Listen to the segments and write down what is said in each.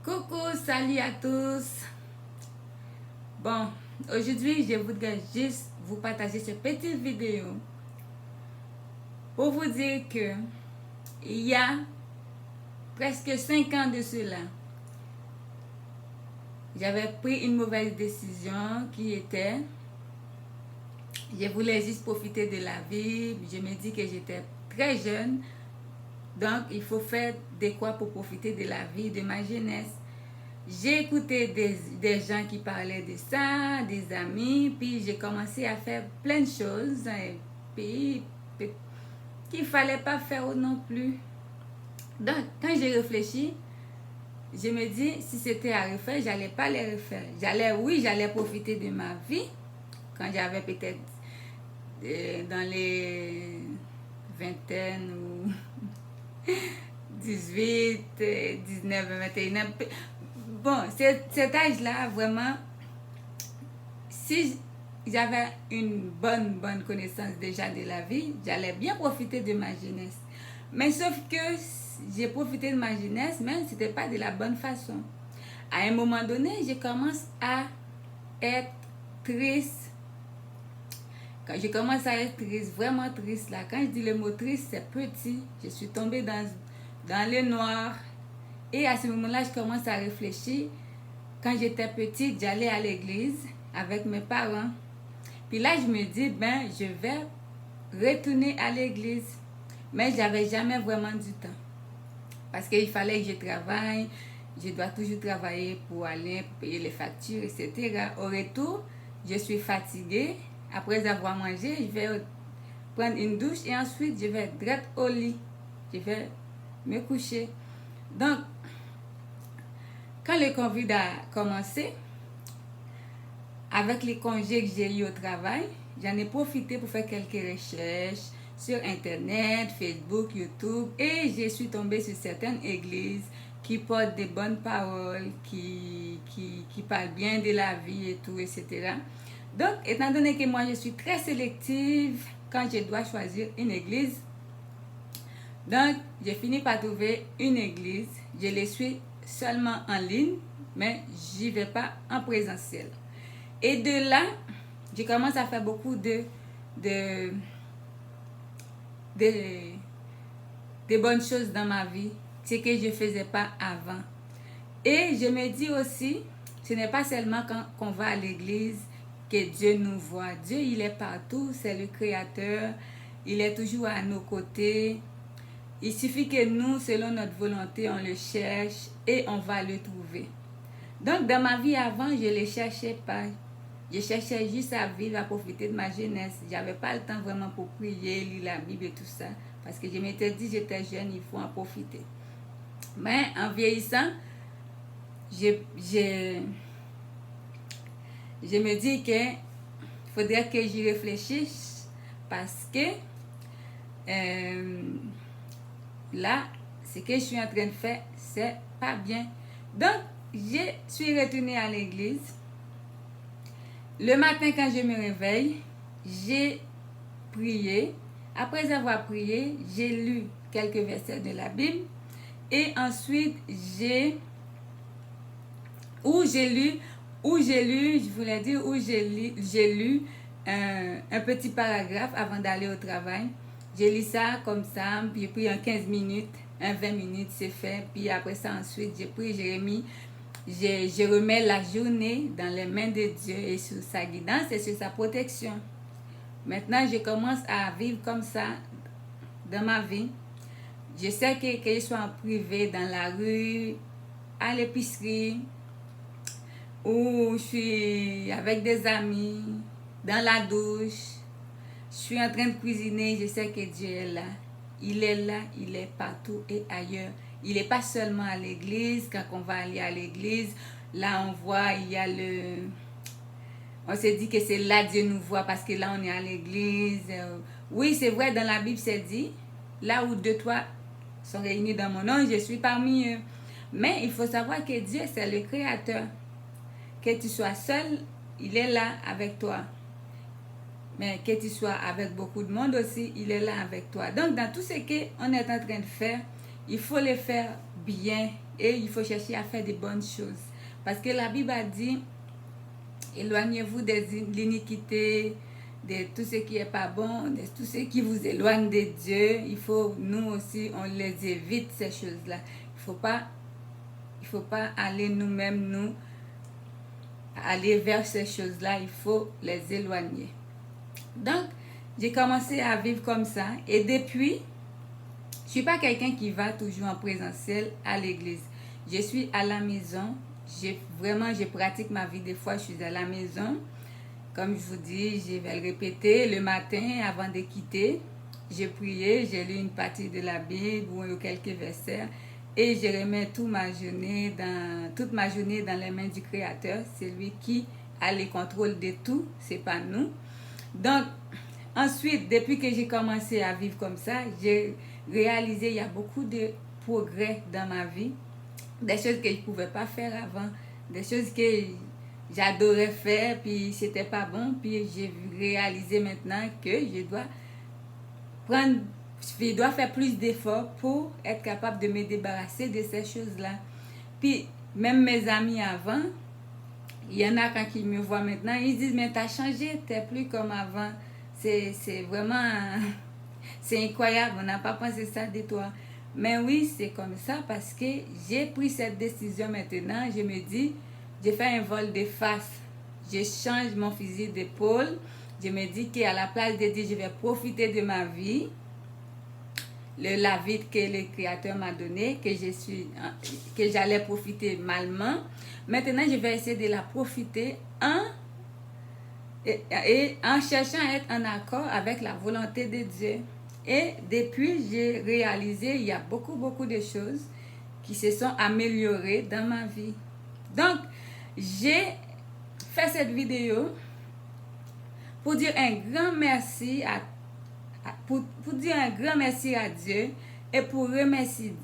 Coucou, salut à tous. Bon, aujourd'hui, je voudrais juste vous partager cette petite vidéo pour vous dire que il y a presque 5 ans de cela, j'avais pris une mauvaise décision qui était, je voulais juste profiter de la vie. Je me dis que j'étais très jeune, donc il faut faire de quoi pour profiter de la vie, de ma jeunesse. J'ai écouté des gens qui parlaient de ça, des amis, puis j'ai commencé à faire plein de choses, et puis qu'il ne fallait pas faire non plus. Donc, quand j'ai réfléchi, je me dis, si c'était à refaire, j'allais pas les refaire. J'allais profiter de ma vie, quand j'avais peut-être dans les vingtaines ou 18, 19, 21 ans. Bon, cet âge-là, vraiment, si j'avais une bonne connaissance déjà de la vie, j'allais bien profiter de ma jeunesse. Mais sauf que j'ai profité de ma jeunesse, mais ce n'était pas de la bonne façon. À un moment donné, je commence à être triste. Quand je commence à être triste, vraiment triste, là, quand je dis le mot triste, c'est petit. Je suis tombée dans le noir. Et à ce moment-là, je commence à réfléchir. Quand j'étais petite, j'allais à l'église avec mes parents. Puis là, je me dis, je vais retourner à l'église. Mais je n'avais jamais vraiment du temps. Parce qu'il fallait que je travaille. Je dois toujours travailler pour aller pour payer les factures, etc. Au retour, je suis fatiguée. Après avoir mangé, je vais prendre une douche et ensuite, je vais direct au lit. Je vais me coucher. Donc, quand le Covid a commencé, avec les congés que j'ai eu au travail, j'en ai profité pour faire quelques recherches sur Internet, Facebook, YouTube, et je suis tombée sur certaines églises qui portent des bonnes paroles, qui parlent bien de la vie et tout, etc. Donc, étant donné que moi, je suis très sélective quand je dois choisir une église, donc, j'ai fini par trouver une église. Je les suis seulement en ligne, mais j'y vais pas en présentiel. Et de là, je commence à faire beaucoup de bonnes choses dans ma vie, ce que je ne faisais pas avant. Et je me dis aussi, ce n'est pas seulement quand on va à l'église que Dieu nous voit. Dieu, il est partout, c'est le Créateur, il est toujours à nos côtés. Il suffit que nous, selon notre volonté, on le cherche et on va le trouver. Donc, dans ma vie avant, je ne le cherchais pas. Je cherchais juste à vivre, à profiter de ma jeunesse. Je n'avais pas le temps vraiment pour prier, lire la Bible et tout ça. Parce que je m'étais dit, j'étais jeune, il faut en profiter. Mais en vieillissant, je me dis qu'il faudrait que j'y réfléchisse. Parce que là, ce que je suis en train de faire, c'est pas bien. Donc, je suis retournée à l'église. Le matin, quand je me réveille, j'ai prié. Après avoir prié, j'ai lu quelques versets de la Bible. Et ensuite, j'ai lu un petit paragraphe avant d'aller au travail. J'ai lu ça comme ça, puis j'ai pris en 15 minutes, en 20 minutes, c'est fait. Puis après ça, ensuite, j'ai pris Jérémie. Je remets la journée dans les mains de Dieu et sur sa guidance et sur sa protection. Maintenant, je commence à vivre comme ça dans ma vie. Je sais que je sois en privé, dans la rue, à l'épicerie, ou je suis avec des amis, dans la douche, je suis en train de cuisiner, je sais que Dieu est là. Il est partout et ailleurs. Il n'est pas seulement à l'église. Quand on va aller à l'église, là on voit, on se dit que c'est là Dieu nous voit parce que là on est à l'église. Oui, c'est vrai, dans la Bible c'est dit, là où 2, 3 sont réunis dans mon nom, je suis parmi eux. Mais il faut savoir que Dieu c'est le Créateur. Que tu sois seul, il est là avec toi. Mais que tu sois avec beaucoup de monde aussi, il est là avec toi. Donc, dans tout ce qu'on est en train de faire, il faut les faire bien et il faut chercher à faire des bonnes choses. Parce que la Bible a dit, éloignez-vous de l'iniquité, de tout ce qui n'est pas bon, de tout ce qui vous éloigne de Dieu. Il faut, nous aussi, on les évite, ces choses-là. Il faut pas aller nous-mêmes, nous, aller vers ces choses-là. Il faut les éloigner. Donc, j'ai commencé à vivre comme ça. Et depuis, je ne suis pas quelqu'un qui va toujours en présentiel à l'église. Je suis à la maison. Je pratique ma vie. Des fois, je suis à la maison. Comme je vous dis, je vais le répéter. Le matin, avant de quitter, j'ai prié, j'ai lu une partie de la Bible ou quelques versets. Et je remets toute ma journée dans les mains du Créateur. C'est lui qui a le contrôle de tout. Ce n'est pas nous. Donc, ensuite, depuis que j'ai commencé à vivre comme ça, j'ai réalisé qu'il y a beaucoup de progrès dans ma vie. Des choses que je ne pouvais pas faire avant. Des choses que j'adorais faire, puis c'était pas bon. Puis j'ai réalisé maintenant que je dois faire plus d'efforts pour être capable de me débarrasser de ces choses-là. Puis, même mes amis avant, il y en a quand ils me voient maintenant, ils disent, mais t'as changé, t'es plus comme avant. C'est vraiment, c'est incroyable, on n'a pas pensé ça de toi. Mais oui, c'est comme ça parce que j'ai pris cette décision maintenant. Je me dis, j'ai fait un vol de face. Je change mon fusil d'épaule. Je me dis qu'à la place de dire, je vais profiter de ma vie, la vie que le Créateur m'a donnée, que j'allais profiter malement. Maintenant, je vais essayer de la profiter et en cherchant à être en accord avec la volonté de Dieu. Et depuis, j'ai réalisé il y a beaucoup de choses qui se sont améliorées dans ma vie. Donc, j'ai fait cette vidéo pour dire un grand merci pour dire un grand merci à Dieu et pour remercier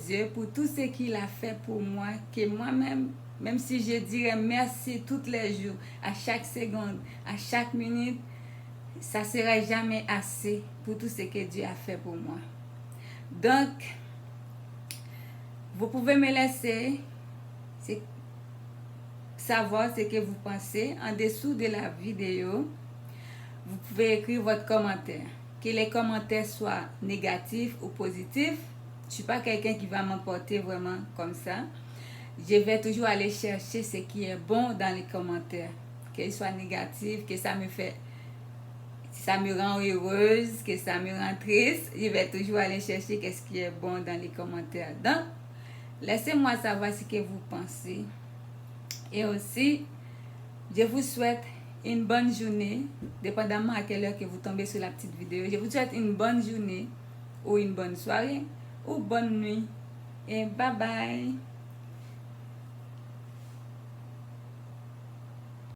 Dieu pour tout ce qu'il a fait pour moi, que moi-même, même si je dirais merci tous les jours, à chaque seconde, à chaque minute, ça ne sera jamais assez pour tout ce que Dieu a fait pour moi. Donc, vous pouvez me laisser savoir ce que vous pensez en dessous de la vidéo. Vous pouvez écrire votre commentaire. Que les commentaires soient négatifs ou positifs. Je ne suis pas quelqu'un qui va m'emporter vraiment comme ça. Je vais toujours aller chercher ce qui est bon dans les commentaires. Qu'ils soient négatifs, que ça me rend heureuse, que ça me rend triste. Je vais toujours aller chercher ce qui est bon dans les commentaires. Donc, laissez-moi savoir ce que vous pensez. Et aussi, je vous souhaite une bonne journée, dépendamment à quelle heure que vous tombez sur la petite vidéo. Je vous souhaite une bonne journée ou une bonne soirée ou bonne nuit. Et bye bye.